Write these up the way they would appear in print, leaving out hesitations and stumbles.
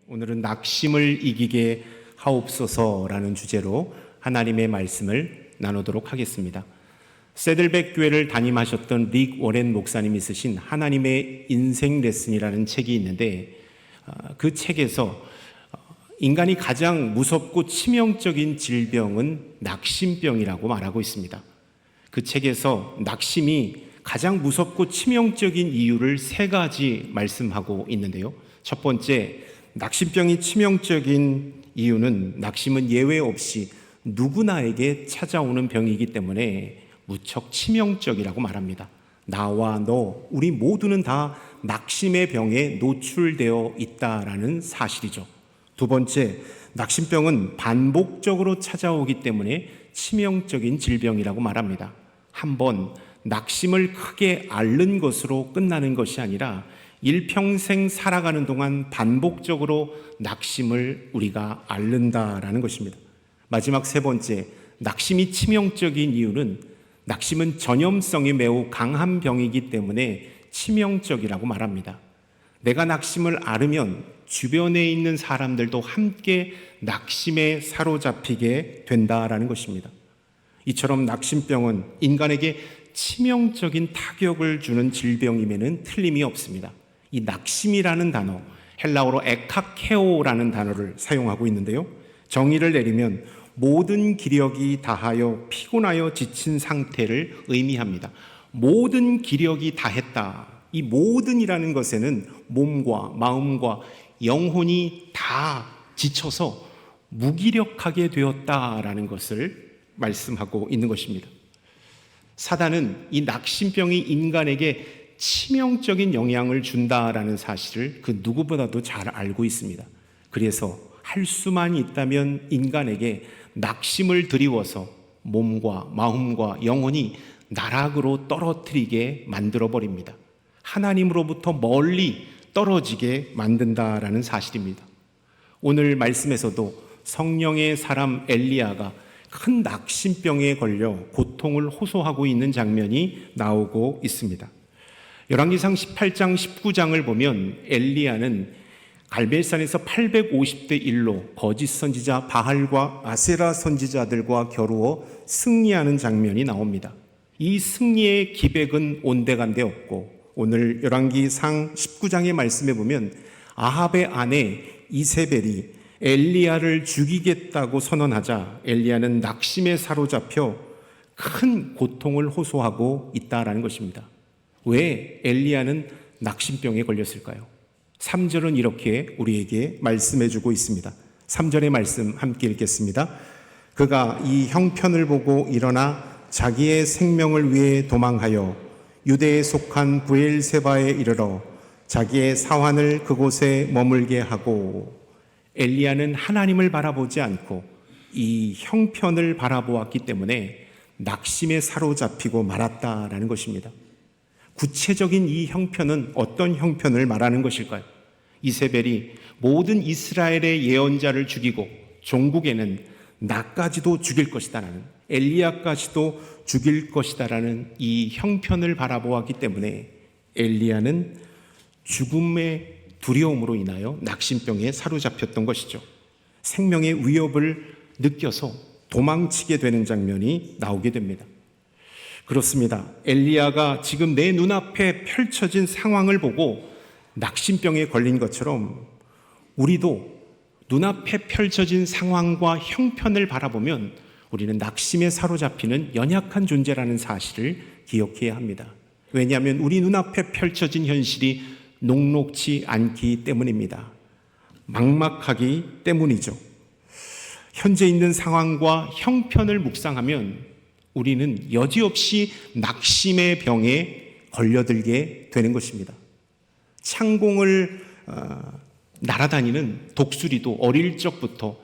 오늘은 낙심을 이기게 하옵소서라는 주제로 하나님의 말씀을 나누도록 하겠습니다. 세들백 교회를 담임하셨던 릭 워렌 목사님이 쓰신 하나님의 인생 레슨이라는 책이 있는데, 그 책에서 인간이 가장 무섭고 치명적인 질병은 낙심병이라고 말하고 있습니다. 그 책에서 낙심이 가장 무섭고 치명적인 이유를 3가지 말씀하고 있는데요. 첫 번째, 낙심병이 치명적인 이유는 낙심은 예외 없이 누구나에게 찾아오는 병이기 때문에 무척 치명적이라고 말합니다. 나와 너, 우리 모두는 다 낙심의 병에 노출되어 있다라는 사실이죠. 두 번째, 낙심병은 반복적으로 찾아오기 때문에 치명적인 질병이라고 말합니다. 한번 낙심을 크게 앓는 것으로 끝나는 것이 아니라 일평생 살아가는 동안 반복적으로 낙심을 우리가 앓는다라는 것입니다. 마지막 3번째, 낙심이 치명적인 이유는 낙심은 전염성이 매우 강한 병이기 때문에 치명적이라고 말합니다. 내가 낙심을 앓으면 주변에 있는 사람들도 함께 낙심에 사로잡히게 된다라는 것입니다. 이처럼 낙심병은 인간에게 치명적인 타격을 주는 질병임에는 틀림이 없습니다. 이 낙심이라는 단어, 헬라어로 에카케오라는 단어를 사용하고 있는데요. 정의를 내리면 모든 기력이 다하여 피곤하여 지친 상태를 의미합니다. 모든 기력이 다했다. 이 모든이라는 것에는 몸과 마음과 영혼이 다 지쳐서 무기력하게 되었다라는 것을 말씀하고 있는 것입니다. 사단은 이 낙심병이 인간에게 치명적인 영향을 준다라는 사실을 그 누구보다도 잘 알고 있습니다. 그래서 할 수만 있다면 인간에게 낙심을 드리워서 몸과 마음과 영혼이 나락으로 떨어뜨리게 만들어버립니다. 하나님으로부터 멀리 떨어지게 만든다라는 사실입니다. 오늘 말씀에서도 성령의 사람 엘리야가 큰 낙심병에 걸려 고통을 호소하고 있는 장면이 나오고 있습니다. 열왕기상 18장 19장을 보면 엘리야는 갈멜산에서 850대 1로 거짓 선지자 바할과 아세라 선지자들과 겨루어 승리하는 장면이 나옵니다. 이 승리의 기백은 온데간데 없고, 오늘 열왕기상 19장의 말씀에 보면 아합의 아내 이세벨이 엘리야를 죽이겠다고 선언하자 엘리야는 낙심에 사로잡혀 큰 고통을 호소하고 있다라는 것입니다. 왜 엘리야는 낙심병에 걸렸을까요? 3절은 이렇게 우리에게 말씀해 주고 있습니다. 3절의 말씀 함께 읽겠습니다. 그가 이 형편을 보고 일어나 자기의 생명을 위해 도망하여 유대에 속한 브엘세바에 이르러 자기의 사환을 그곳에 머물게 하고, 엘리야는 하나님을 바라보지 않고 이 형편을 바라보았기 때문에 낙심에 사로잡히고 말았다라는 것입니다. 구체적인 이 형편은 어떤 형편을 말하는 것일까요? 이세벨이 모든 이스라엘의 예언자를 죽이고 종국에는 나까지도 죽일 것이다라는, 엘리야까지도 죽일 것이다라는 이 형편을 바라보았기 때문에 엘리야는 죽음의 두려움으로 인하여 낙심병에 사로잡혔던 것이죠. 생명의 위협을 느껴서 도망치게 되는 장면이 나오게 됩니다. 그렇습니다. 엘리야가 지금 내 눈앞에 펼쳐진 상황을 보고 낙심병에 걸린 것처럼 우리도 눈앞에 펼쳐진 상황과 형편을 바라보면 우리는 낙심에 사로잡히는 연약한 존재라는 사실을 기억해야 합니다. 왜냐하면 우리 눈앞에 펼쳐진 현실이 녹록지 않기 때문입니다. 막막하기 때문이죠. 현재 있는 상황과 형편을 묵상하면 우리는 여지없이 낙심의 병에 걸려들게 되는 것입니다. 창공을 날아다니는 독수리도 어릴 적부터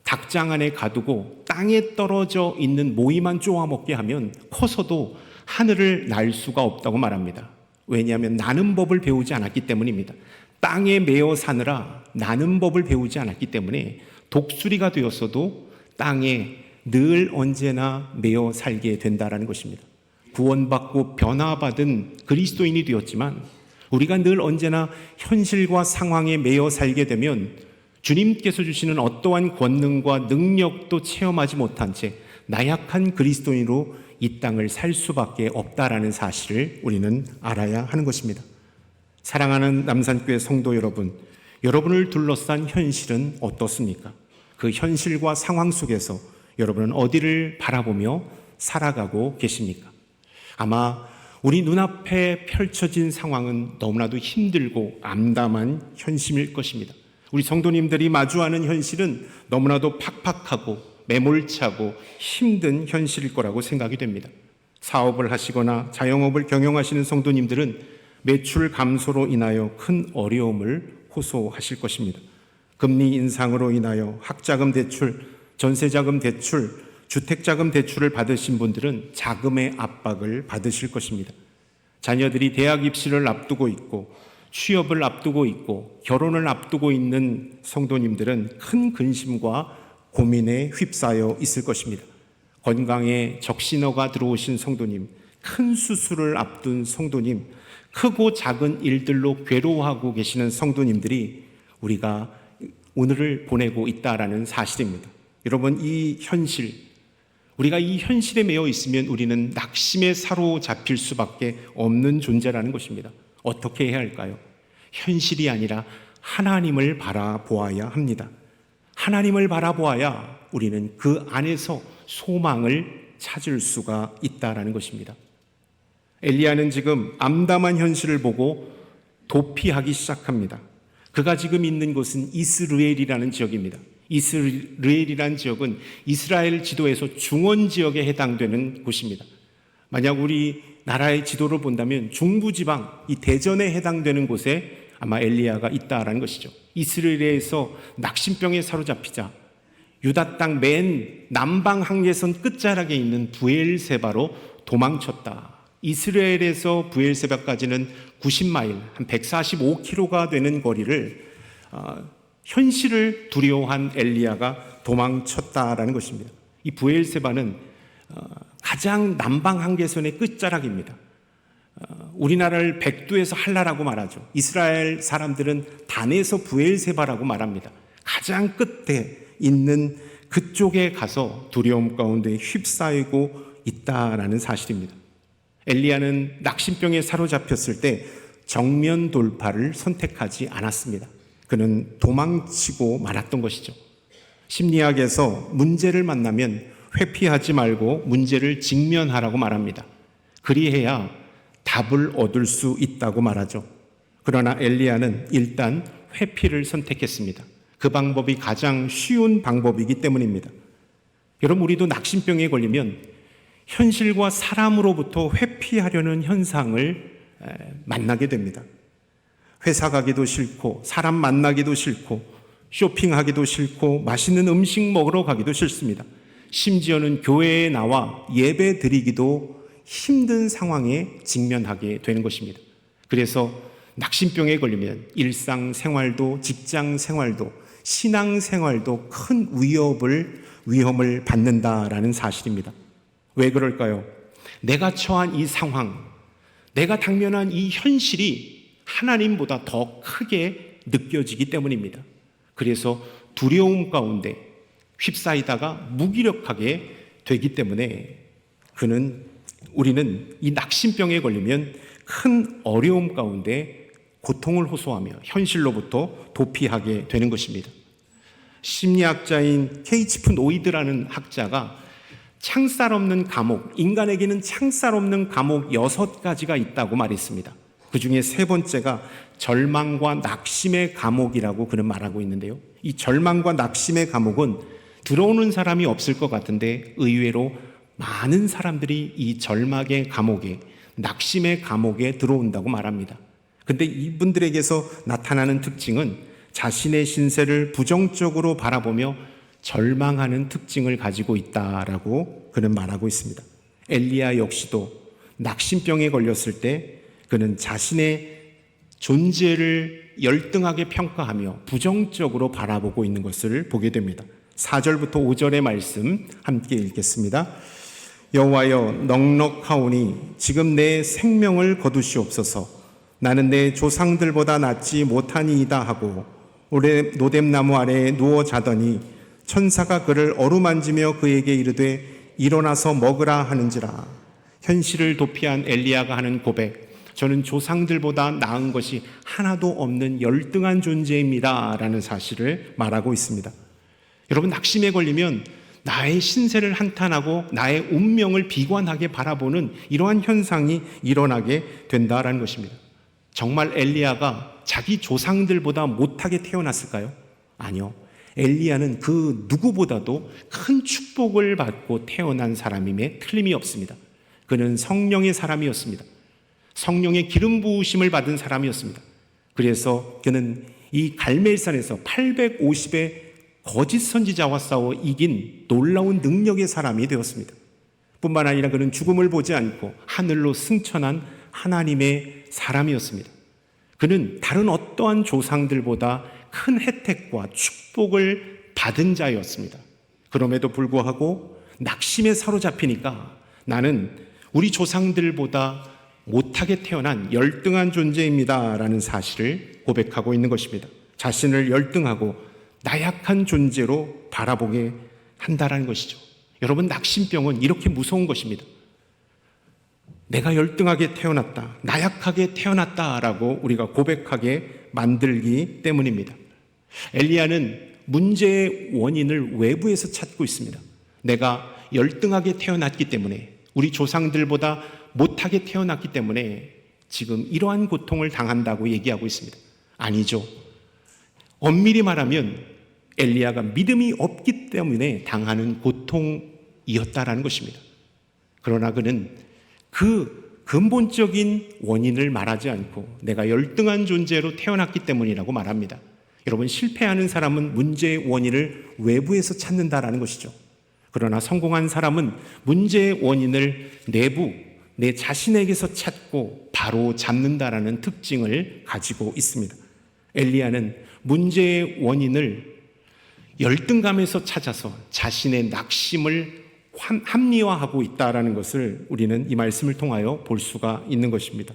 닭장 안에 가두고 땅에 떨어져 있는 모이만 쪼아먹게 하면 커서도 하늘을 날 수가 없다고 말합니다. 왜냐하면 나는 법을 배우지 않았기 때문입니다. 땅에 매어 사느라 나는 법을 배우지 않았기 때문에 독수리가 되었어도 땅에 늘 언제나 매어 살게 된다라는 것입니다. 구원받고 변화받은 그리스도인이 되었지만 우리가 늘 언제나 현실과 상황에 매여 살게 되면 주님께서 주시는 어떠한 권능과 능력도 체험하지 못한 채 나약한 그리스도인으로 이 땅을 살 수밖에 없다라는 사실을 우리는 알아야 하는 것입니다. 사랑하는 남산교회 성도 여러분, 여러분을 둘러싼 현실은 어떻습니까? 그 현실과 상황 속에서 여러분은 어디를 바라보며 살아가고 계십니까? 아마 우리 눈앞에 펼쳐진 상황은 너무나도 힘들고 암담한 현실일 것입니다. 우리 성도님들이 마주하는 현실은 너무나도 팍팍하고 매몰차고 힘든 현실일 거라고 생각이 됩니다. 사업을 하시거나 자영업을 경영하시는 성도님들은 매출 감소로 인하여 큰 어려움을 호소하실 것입니다. 금리 인상으로 인하여 학자금 대출, 전세자금 대출, 주택자금 대출을 받으신 분들은 자금의 압박을 받으실 것입니다. 자녀들이 대학 입시를 앞두고 있고 취업을 앞두고 있고 결혼을 앞두고 있는 성도님들은 큰 근심과 고민에 휩싸여 있을 것입니다. 건강에 적신호가 들어오신 성도님, 큰 수술을 앞둔 성도님, 크고 작은 일들로 괴로워하고 계시는 성도님들이 우리가 오늘을 보내고 있다라는 사실입니다. 여러분, 이 현실, 우리가 이 현실에 매여 있으면 우리는 낙심에 사로잡힐 수밖에 없는 존재라는 것입니다. 어떻게 해야 할까요? 현실이 아니라 하나님을 바라보아야 합니다. 하나님을 바라보아야 우리는 그 안에서 소망을 찾을 수가 있다라는 것입니다. 엘리야는 지금 암담한 현실을 보고 도피하기 시작합니다. 그가 지금 있는 곳은 이스르엘이라는 지역입니다. 이스라엘이라는 지역은 이스라엘 지도에서 중원 지역에 해당되는 곳입니다. 만약 우리 나라의 지도를 본다면 중부지방, 이 대전에 해당되는 곳에 아마 엘리야가 있다라는 것이죠. 이스라엘에서 낙심병에 사로잡히자 유다 땅 맨 남방 항해선 끝자락에 있는 부엘세바로 도망쳤다. 이스라엘에서 부엘세바까지는 90마일, 한 145km가 되는 거리를 현실을 두려워한 엘리야가 도망쳤다라는 것입니다. 이 부엘세바는 가장 남방 항해선의 끝자락입니다. 우리나라를 백두에서 한라라고 말하죠. 이스라엘 사람들은 단에서 부엘세바라고 말합니다. 가장 끝에 있는 그쪽에 가서 두려움 가운데 휩싸이고 있다라는 사실입니다. 엘리야는 낙심병에 사로잡혔을 때 정면 돌파를 선택하지 않았습니다. 그는 도망치고 말았던 것이죠. 심리학에서 문제를 만나면 회피하지 말고 문제를 직면하라고 말합니다. 그리해야 답을 얻을 수 있다고 말하죠. 그러나 엘리야는 일단 회피를 선택했습니다. 그 방법이 가장 쉬운 방법이기 때문입니다. 여러분, 우리도 낙심병에 걸리면 현실과 사람으로부터 회피하려는 현상을 만나게 됩니다. 회사 가기도 싫고 사람 만나기도 싫고 쇼핑하기도 싫고 맛있는 음식 먹으러 가기도 싫습니다. 심지어는 교회에 나와 예배 드리기도 힘든 상황에 직면하게 되는 것입니다. 그래서 낙심병에 걸리면 일상생활도 직장생활도 신앙생활도 큰 위험을 받는다라는 사실입니다. 왜 그럴까요? 내가 처한 이 상황, 내가 당면한 이 현실이 하나님보다 더 크게 느껴지기 때문입니다. 그래서 두려움 가운데 휩싸이다가 무기력하게 되기 때문에 우리는 이 낙심병에 걸리면 큰 어려움 가운데 고통을 호소하며 현실로부터 도피하게 되는 것입니다. 심리학자인 케이치프 노이드라는 학자가 창살 없는 감옥, 인간에게는 창살 없는 감옥 6가지가 있다고 말했습니다. 그 중에 3번째가 절망과 낙심의 감옥이라고 그는 말하고 있는데요. 이 절망과 낙심의 감옥은 들어오는 사람이 없을 것 같은데 의외로 많은 사람들이 이 절망의 감옥에, 낙심의 감옥에 들어온다고 말합니다. 근데 이분들에게서 나타나는 특징은 자신의 신세를 부정적으로 바라보며 절망하는 특징을 가지고 있다라고 그는 말하고 있습니다. 엘리야 역시도 낙심병에 걸렸을 때 그는 자신의 존재를 열등하게 평가하며 부정적으로 바라보고 있는 것을 보게 됩니다. 4절부터 5절의 말씀 함께 읽겠습니다. 여호와여, 넉넉하오니 지금 내 생명을 거두시옵소서. 나는 내 조상들보다 낫지 못하니이다 하고 올해 노뎀나무 아래에 누워 자더니 천사가 그를 어루만지며 그에게 이르되 일어나서 먹으라 하는지라. 현실을 도피한 엘리야가 하는 고백, 저는 조상들보다 나은 것이 하나도 없는 열등한 존재입니다 라는 사실을 말하고 있습니다. 여러분, 낙심에 걸리면 나의 신세를 한탄하고 나의 운명을 비관하게 바라보는 이러한 현상이 일어나게 된다라는 것입니다. 정말 엘리야가 자기 조상들보다 못하게 태어났을까요? 아니요. 엘리야는 그 누구보다도 큰 축복을 받고 태어난 사람임에 틀림이 없습니다. 그는 성령의 사람이었습니다. 성령의 기름 부으심을 받은 사람이었습니다. 그래서 그는 이 갈멜산에서 850의 거짓 선지자와 싸워 이긴 놀라운 능력의 사람이 되었습니다. 뿐만 아니라 그는 죽음을 보지 않고 하늘로 승천한 하나님의 사람이었습니다. 그는 다른 어떠한 조상들보다 큰 혜택과 축복을 받은 자였습니다. 그럼에도 불구하고 낙심에 사로잡히니까 나는 우리 조상들보다 못하게 태어난 열등한 존재입니다 라는 사실을 고백하고 있는 것입니다. 자신을 열등하고 나약한 존재로 바라보게 한다라는 것이죠. 여러분, 낙심병은 이렇게 무서운 것입니다. 내가 열등하게 태어났다, 나약하게 태어났다라고 우리가 고백하게 만들기 때문입니다. 엘리야는 문제의 원인을 외부에서 찾고 있습니다. 내가 열등하게 태어났기 때문에, 우리 조상들보다 못하게 태어났기 때문에 지금 이러한 고통을 당한다고 얘기하고 있습니다. 아니죠. 엄밀히 말하면 엘리야가 믿음이 없기 때문에 당하는 고통이었다라는 것입니다. 그러나 그는 그 근본적인 원인을 말하지 않고 내가 열등한 존재로 태어났기 때문이라고 말합니다. 여러분, 실패하는 사람은 문제의 원인을 외부에서 찾는다라는 것이죠. 그러나 성공한 사람은 문제의 원인을 내부, 내 자신에게서 찾고 바로 잡는다라는 특징을 가지고 있습니다. 엘리야는 문제의 원인을 열등감에서 찾아서 자신의 낙심을 합리화하고 있다라는 것을 우리는 이 말씀을 통하여 볼 수가 있는 것입니다.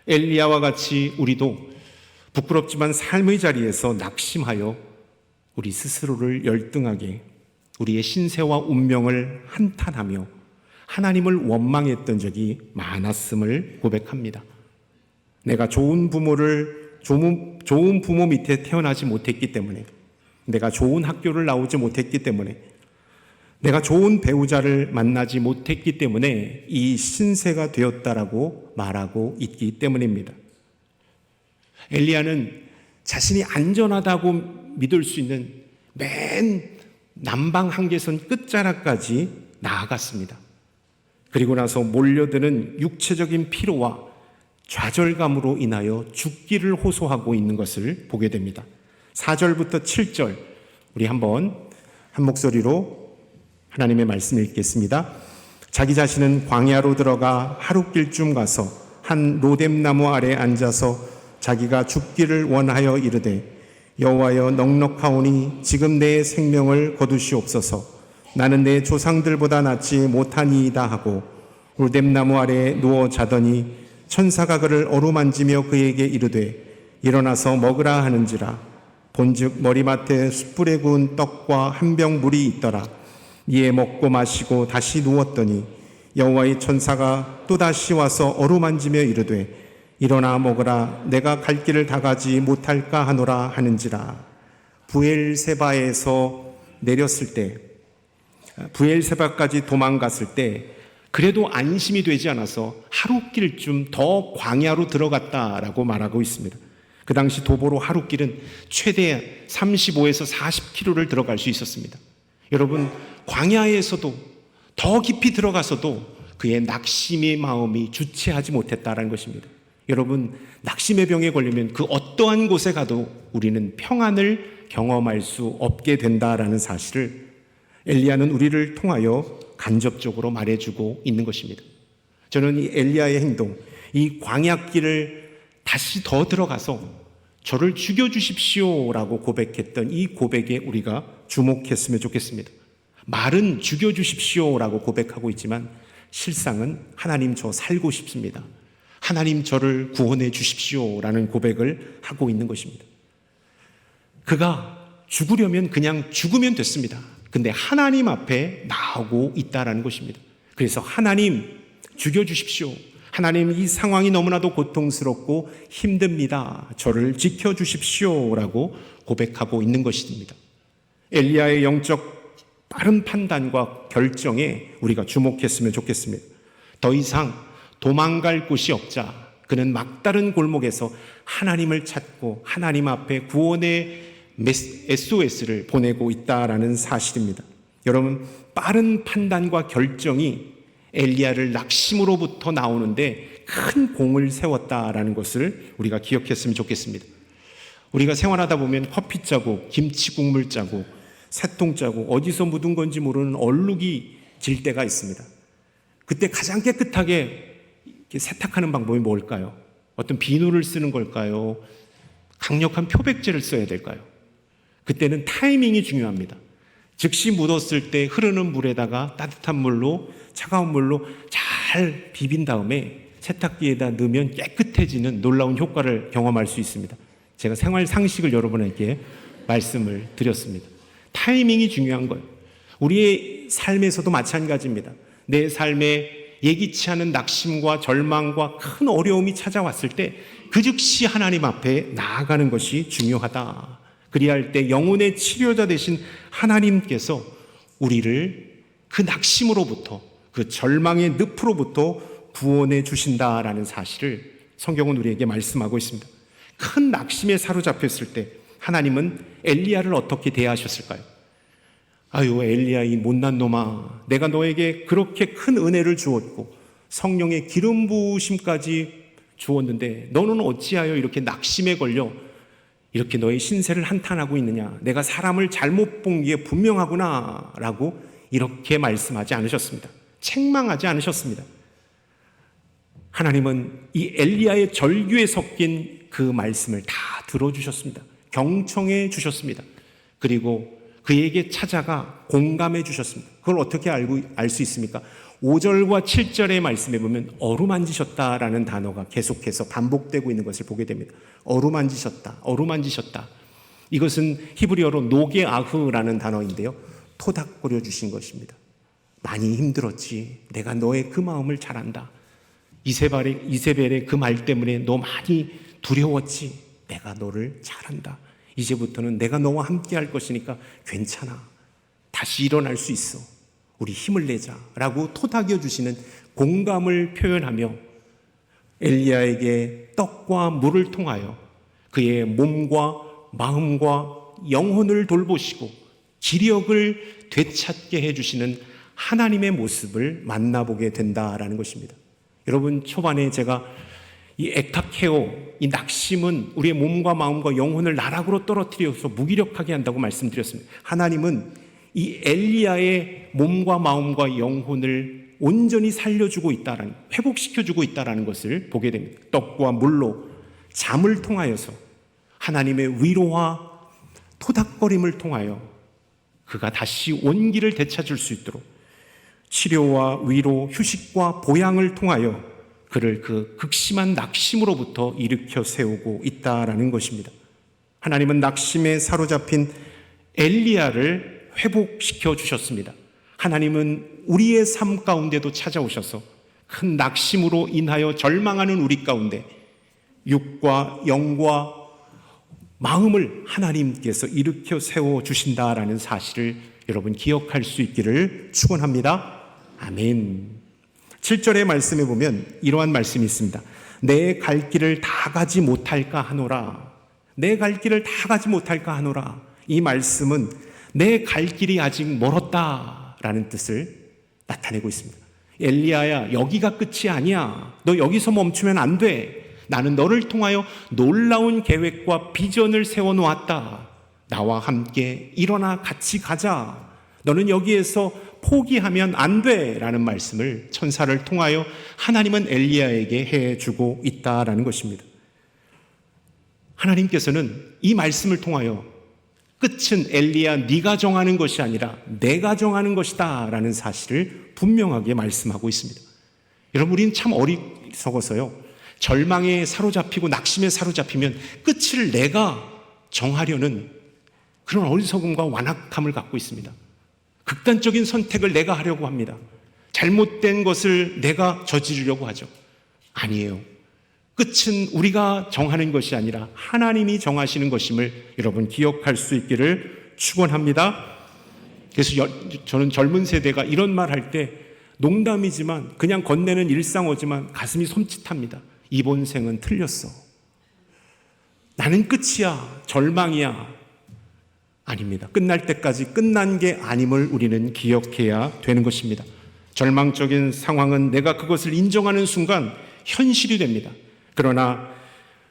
엘리야와 같이 우리도 부끄럽지만 삶의 자리에서 낙심하여 우리 스스로를 열등하게 우리의 신세와 운명을 한탄하며 하나님을 원망했던 적이 많았음을 고백합니다. 내가 좋은 부모 밑에 태어나지 못했기 때문에, 내가 좋은 학교를 나오지 못했기 때문에, 내가 좋은 배우자를 만나지 못했기 때문에 이 신세가 되었다라고 말하고 있기 때문입니다. 엘리야는 자신이 안전하다고 믿을 수 있는 맨 남방 한계선 끝자락까지 나아갔습니다. 그리고 나서 몰려드는 육체적인 피로와 좌절감으로 인하여 죽기를 호소하고 있는 것을 보게 됩니다. 4절부터 7절 우리 한번 한 목소리로 하나님의 말씀을 읽겠습니다. 자기 자신은 광야로 들어가 하룻길쯤 가서 한 로뎀나무 아래 앉아서 자기가 죽기를 원하여 이르되 여호와여, 넉넉하오니 지금 내 생명을 거두시옵소서. 나는 내 조상들보다 낫지 못하니이다 하고 로뎀나무 아래 누워 자더니 천사가 그를 어루만지며 그에게 이르되 일어나서 먹으라 하는지라. 본즉 머리맡에 숯불에 구운 떡과 한 병 물이 있더라. 이에 먹고 마시고 다시 누웠더니 여호와의 천사가 또다시 와서 어루만지며 이르되 일어나 먹으라. 내가 갈 길을 다 가지 못할까 하노라 하는지라. 부엘세바에서 내렸을 때, 부엘세바까지 도망갔을 때 그래도 안심이 되지 않아서 하룻길쯤 더 광야로 들어갔다라고 말하고 있습니다. 그 당시 도보로 하룻길은 최대 35에서 40km를 들어갈 수 있었습니다. 여러분, 광야에서도 더 깊이 들어가서도 그의 낙심의 마음이 주체하지 못했다라는 것입니다. 여러분, 낙심의 병에 걸리면 그 어떠한 곳에 가도 우리는 평안을 경험할 수 없게 된다라는 사실을 엘리야는 우리를 통하여 간접적으로 말해주고 있는 것입니다. 저는 이 엘리야의 행동, 이 광야길을 다시 더 들어가서 저를 죽여주십시오라고 고백했던 이 고백에 우리가 주목했으면 좋겠습니다. 말은 죽여주십시오라고 고백하고 있지만 실상은 하나님, 저 살고 싶습니다. 하나님, 저를 구원해 주십시오라는 고백을 하고 있는 것입니다. 그가 죽으려면 그냥 죽으면 됐습니다. 근데 하나님 앞에 나오고 있다라는 것입니다. 그래서 하나님 죽여주십시오. 하나님 이 상황이 너무나도 고통스럽고 힘듭니다. 저를 지켜주십시오 라고 고백하고 있는 것입니다. 엘리야의 영적 빠른 판단과 결정에 우리가 주목했으면 좋겠습니다. 더 이상 도망갈 곳이 없자 그는 막다른 골목에서 하나님을 찾고 하나님 앞에 구원의 SOS를 보내고 있다라는 사실입니다. 여러분, 빠른 판단과 결정이 엘리야를 낙심으로부터 나오는데 큰 공을 세웠다라는 것을 우리가 기억했으면 좋겠습니다. 우리가 생활하다 보면 커피 자국, 김치 국물 자국, 새통 자국, 어디서 묻은 건지 모르는 얼룩이 질 때가 있습니다. 그때 가장 깨끗하게 세탁하는 방법이 뭘까요? 어떤 비누를 쓰는 걸까요? 강력한 표백제를 써야 될까요? 그때는 타이밍이 중요합니다. 즉시 묻었을 때 흐르는 물에다가 따뜻한 물로, 차가운 물로 잘 비빈 다음에 세탁기에다 넣으면 깨끗해지는 놀라운 효과를 경험할 수 있습니다. 제가 생활 상식을 여러분에게 말씀을 드렸습니다. 타이밍이 중요한 거예요. 우리의 삶에서도 마찬가지입니다. 내 삶에 예기치 않은 낙심과 절망과 큰 어려움이 찾아왔을 때 그 즉시 하나님 앞에 나아가는 것이 중요하다. 그리할 때 영혼의 치료자 되신 하나님께서 우리를 그 낙심으로부터, 그 절망의 늪으로부터 구원해 주신다라는 사실을 성경은 우리에게 말씀하고 있습니다. 큰 낙심에 사로잡혔을 때 하나님은 엘리야를 어떻게 대하셨을까요? 아유, 엘리야 이 못난 놈아, 내가 너에게 그렇게 큰 은혜를 주었고 성령의 기름 부으심까지 주었는데 너는 어찌하여 이렇게 낙심에 걸려 이렇게 너의 신세를 한탄하고 있느냐? 내가 사람을 잘못 본 게 분명하구나 라고 이렇게 말씀하지 않으셨습니다. 책망하지 않으셨습니다. 하나님은 이 엘리야의 절규에 섞인 그 말씀을 다 들어주셨습니다. 경청해 주셨습니다. 그리고 그에게 찾아가 공감해 주셨습니다. 그걸 어떻게 알 수 있습니까? 5절과 7절의 말씀에 보면 어루만지셨다라는 단어가 계속해서 반복되고 있는 것을 보게 됩니다. 어루만지셨다, 어루만지셨다. 이것은 히브리어로 노게아흐라는 단어인데요. 토닥거려 주신 것입니다. 많이 힘들었지. 내가 너의 그 마음을 잘 안다. 이세벨의 그 말 때문에 너 많이 두려웠지. 내가 너를 잘 안다. 이제부터는 내가 너와 함께 할 것이니까 괜찮아. 다시 일어날 수 있어. 우리 힘을 내자 라고 토닥여 주시는 공감을 표현하며 엘리야에게 떡과 물을 통하여 그의 몸과 마음과 영혼을 돌보시고 기력을 되찾게 해주시는 하나님의 모습을 만나보게 된다라는 것입니다. 여러분, 초반에 제가 이 액탁해오, 이 낙심은 우리의 몸과 마음과 영혼을 나락으로 떨어뜨려서 무기력하게 한다고 말씀드렸습니다. 하나님은 이 엘리야의 몸과 마음과 영혼을 온전히 살려주고 있다라는, 회복시켜주고 있다라는 것을 보게 됩니다. 떡과 물로 잠을 통하여서 하나님의 위로와 토닥거림을 통하여 그가 다시 온기를 되찾을 수 있도록 치료와 위로, 휴식과 보양을 통하여 그를 그 극심한 낙심으로부터 일으켜 세우고 있다라는 것입니다. 하나님은 낙심에 사로잡힌 엘리야를 회복시켜 주셨습니다. 하나님은 우리의 삶 가운데도 찾아오셔서 큰 낙심으로 인하여 절망하는 우리 가운데 육과 영과 마음을 하나님께서 일으켜 세워 주신다라는 사실을 여러분 기억할 수 있기를 축원합니다. 아멘. 7절의 말씀에 보면 이러한 말씀이 있습니다. 내 갈 길을 다 가지 못할까 하노라. 내 갈 길을 다 가지 못할까 하노라. 이 말씀은 내 갈 길이 아직 멀었다라는 뜻을 나타내고 있습니다. 엘리야야, 여기가 끝이 아니야. 너 여기서 멈추면 안 돼. 나는 너를 통하여 놀라운 계획과 비전을 세워놓았다. 나와 함께 일어나 같이 가자. 너는 여기에서 포기하면 안 돼 라는 말씀을 천사를 통하여 하나님은 엘리야에게 해주고 있다라는 것입니다. 하나님께서는 이 말씀을 통하여 끝은 엘리야 네가 정하는 것이 아니라 내가 정하는 것이다 라는 사실을 분명하게 말씀하고 있습니다. 여러분, 우리는 참 어리석어서요, 절망에 사로잡히고 낙심에 사로잡히면 끝을 내가 정하려는 그런 어리석음과 완악함을 갖고 있습니다. 극단적인 선택을 내가 하려고 합니다. 잘못된 것을 내가 저지르려고 하죠. 아니에요. 끝은 우리가 정하는 것이 아니라 하나님이 정하시는 것임을 여러분 기억할 수 있기를 축원합니다. 그래서 저는 젊은 세대가 이런 말 할 때 농담이지만 그냥 건네는 일상어지만 가슴이 섬찟합니다. 이번 생은 틀렸어. 나는 끝이야. 절망이야. 아닙니다. 끝날 때까지 끝난 게 아님을 우리는 기억해야 되는 것입니다. 절망적인 상황은 내가 그것을 인정하는 순간 현실이 됩니다. 그러나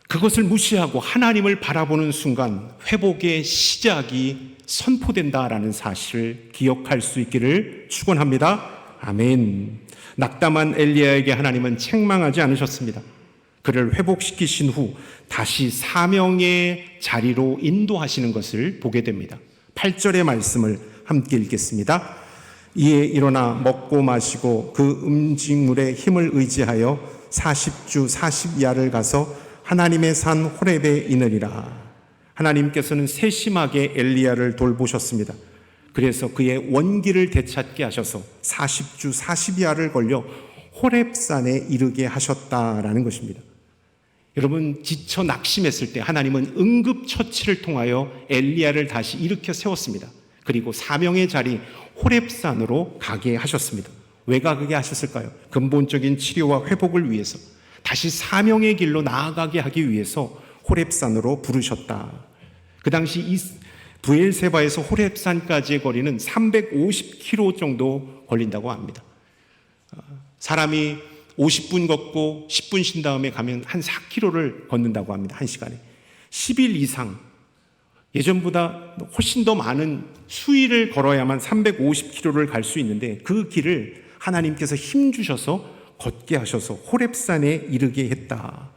그것을 무시하고 하나님을 바라보는 순간 회복의 시작이 선포된다라는 사실을 기억할 수 있기를 축원합니다. 아멘. 낙담한 엘리야에게 하나님은 책망하지 않으셨습니다. 그를 회복시키신 후 다시 사명의 자리로 인도하시는 것을 보게 됩니다. 8절의 말씀을 함께 읽겠습니다. 이에 일어나 먹고 마시고 그 음식물의 힘을 의지하여 40주 40야를 가서 하나님의 산 호렙에 이르리라. 하나님께서는 세심하게 엘리야를 돌보셨습니다. 그래서 그의 원기를 되찾게 하셔서 40주 40야를 걸려 호렙산에 이르게 하셨다라는 것입니다. 여러분, 지쳐 낙심했을 때 하나님은 응급처치를 통하여 엘리야를 다시 일으켜 세웠습니다. 그리고 사명의 자리 호렙산으로 가게 하셨습니다. 왜 가게 하셨을까요? 근본적인 치료와 회복을 위해서, 다시 사명의 길로 나아가게 하기 위해서 호렙산으로 부르셨다. 그 당시 브엘세바에서 호렙산까지의 거리는 350km 정도 걸린다고 합니다. 사람이 50분 걷고 10분 쉰 다음에 가면 한 4km를 걷는다고 합니다. 1시간에. 10일 이상, 예전보다 훨씬 더 많은 수일을 걸어야만 350km를 갈 수 있는데 그 길을 하나님께서 힘 주셔서 걷게 하셔서 호렙산에 이르게 했다.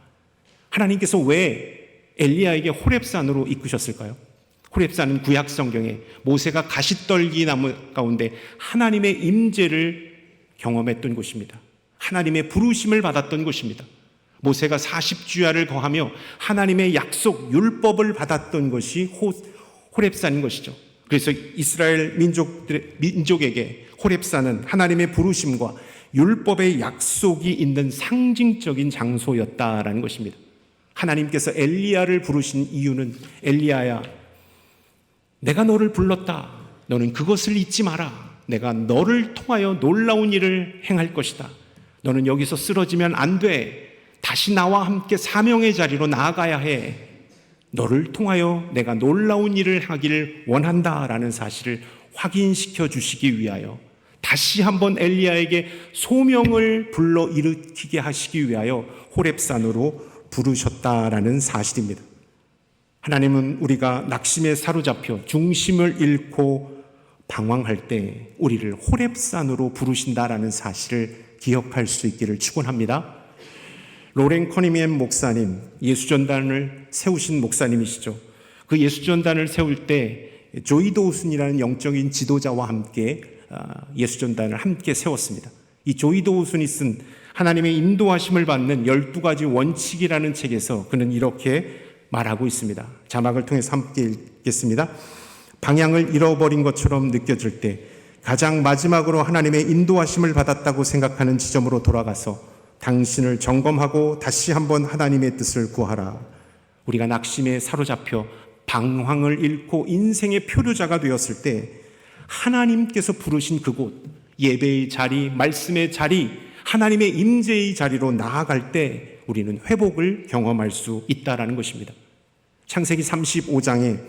하나님께서 왜 엘리야에게 호렙산으로 이끄셨을까요? 호렙산은 구약 성경에 모세가 가시떨기 나무 가운데 하나님의 임재를 경험했던 곳입니다. 하나님의 부르심을 받았던 곳입니다. 모세가 40주야를 거하며 하나님의 약속 율법을 받았던 것이 호렙산인 것이죠. 그래서 이스라엘 민족에게 호렙산은 하나님의 부르심과 율법의 약속이 있는 상징적인 장소였다라는 것입니다. 하나님께서 엘리야를 부르신 이유는 엘리야야, 내가 너를 불렀다. 너는 그것을 잊지 마라. 내가 너를 통하여 놀라운 일을 행할 것이다. 너는 여기서 쓰러지면 안 돼. 다시 나와 함께 사명의 자리로 나아가야 해. 너를 통하여 내가 놀라운 일을 하기를 원한다라는 사실을 확인시켜 주시기 위하여 다시 한번 엘리야에게 소명을 불러 일으키게 하시기 위하여 호렙산으로 부르셨다라는 사실입니다. 하나님은 우리가 낙심에 사로잡혀 중심을 잃고 방황할 때 우리를 호렙산으로 부르신다라는 사실을 기억할 수 있기를 축원합니다. 로렌 커니미엠 목사님, 예수전단을 세우신 목사님이시죠. 그 예수전단을 세울 때 조이 도우슨이라는 영적인 지도자와 함께 예수전단을 함께 세웠습니다. 이 조이 도우슨이 쓴 하나님의 인도하심을 받는 12가지 원칙이라는 책에서 그는 이렇게 말하고 있습니다. 자막을 통해서 함께 읽겠습니다. 방향을 잃어버린 것처럼 느껴질 때 가장 마지막으로 하나님의 인도하심을 받았다고 생각하는 지점으로 돌아가서 당신을 점검하고 다시 한번 하나님의 뜻을 구하라. 우리가 낙심에 사로잡혀 방황을 잃고 인생의 표류자가 되었을 때 하나님께서 부르신 그곳, 예배의 자리, 말씀의 자리, 하나님의 임재의 자리로 나아갈 때 우리는 회복을 경험할 수 있다는 것입니다. 창세기 35장에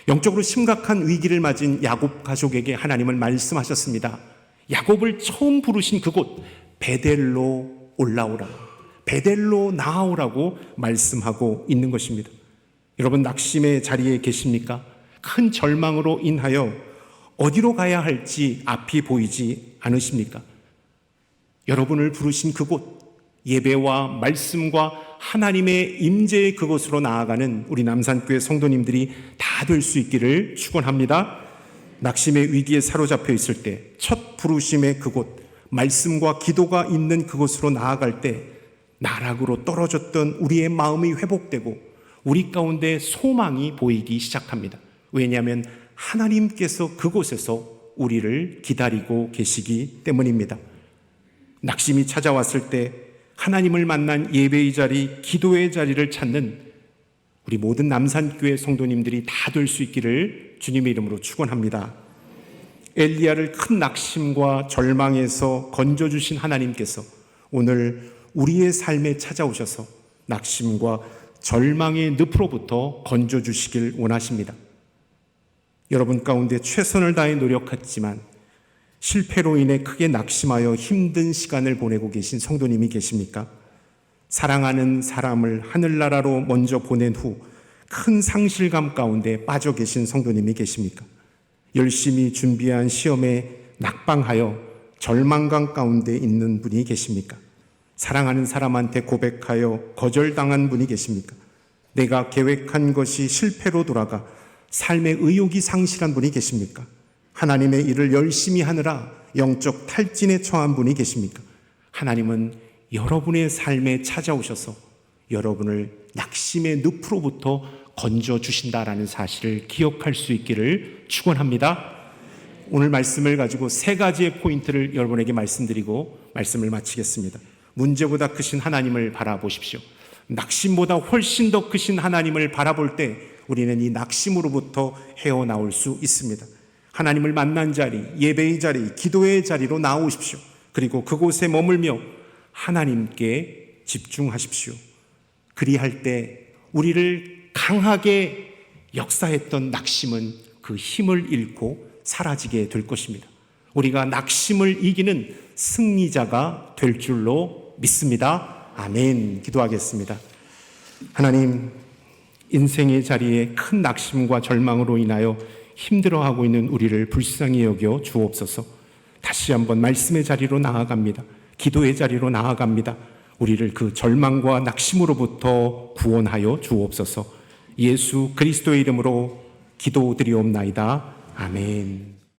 영적으로 심각한 위기를 맞은 야곱 가족에게 하나님은 말씀하셨습니다. 야곱을 처음 부르신 그곳 베델로 올라오라, 베델로 나아오라고 말씀하고 있는 것입니다. 여러분, 낙심의 자리에 계십니까? 큰 절망으로 인하여 어디로 가야 할지 앞이 보이지 않으십니까? 여러분을 부르신 그곳, 예배와 말씀과 하나님의 임재의 그곳으로 나아가는 우리 남산교회 성도님들이 다 될 수 있기를 축원합니다. 낙심의 위기에 사로잡혀 있을 때 첫 부르심의 그곳, 말씀과 기도가 있는 그곳으로 나아갈 때 나락으로 떨어졌던 우리의 마음이 회복되고 우리 가운데 소망이 보이기 시작합니다. 왜냐하면 하나님께서 그곳에서 우리를 기다리고 계시기 때문입니다. 낙심이 찾아왔을 때 하나님을 만난 예배의 자리, 기도의 자리를 찾는 우리 모든 남산교회 성도님들이 다 될 수 있기를 주님의 이름으로 축원합니다. 엘리야를 큰 낙심과 절망에서 건져주신 하나님께서 오늘 우리의 삶에 찾아오셔서 낙심과 절망의 늪으로부터 건져주시길 원하십니다. 여러분 가운데 최선을 다해 노력했지만 실패로 인해 크게 낙심하여 힘든 시간을 보내고 계신 성도님이 계십니까? 사랑하는 사람을 하늘나라로 먼저 보낸 후 큰 상실감 가운데 빠져 계신 성도님이 계십니까? 열심히 준비한 시험에 낙방하여 절망감 가운데 있는 분이 계십니까? 사랑하는 사람한테 고백하여 거절당한 분이 계십니까? 내가 계획한 것이 실패로 돌아가 삶의 의욕이 상실한 분이 계십니까? 하나님의 일을 열심히 하느라 영적 탈진에 처한 분이 계십니까? 하나님은 여러분의 삶에 찾아오셔서 여러분을 낙심의 늪으로부터 건져주신다라는 사실을 기억할 수 있기를 축원합니다. 오늘 말씀을 가지고 세 가지의 포인트를 여러분에게 말씀드리고 말씀을 마치겠습니다. 문제보다 크신 하나님을 바라보십시오. 낙심보다 훨씬 더 크신 하나님을 바라볼 때 우리는 이 낙심으로부터 헤어나올 수 있습니다. 하나님을 만난 자리, 예배의 자리, 기도의 자리로 나오십시오. 그리고 그곳에 머물며 하나님께 집중하십시오. 그리할 때 우리를 강하게 역사했던 낙심은 그 힘을 잃고 사라지게 될 것입니다. 우리가 낙심을 이기는 승리자가 될 줄로 믿습니다. 아멘. 기도하겠습니다. 하나님, 인생의 자리에 큰 낙심과 절망으로 인하여 힘들어하고 있는 우리를 불쌍히 여겨 주옵소서. 다시 한번 말씀의 자리로 나아갑니다. 기도의 자리로 나아갑니다. 우리를 그 절망과 낙심으로부터 구원하여 주옵소서. 예수 그리스도의 이름으로 기도드리옵나이다. 아멘.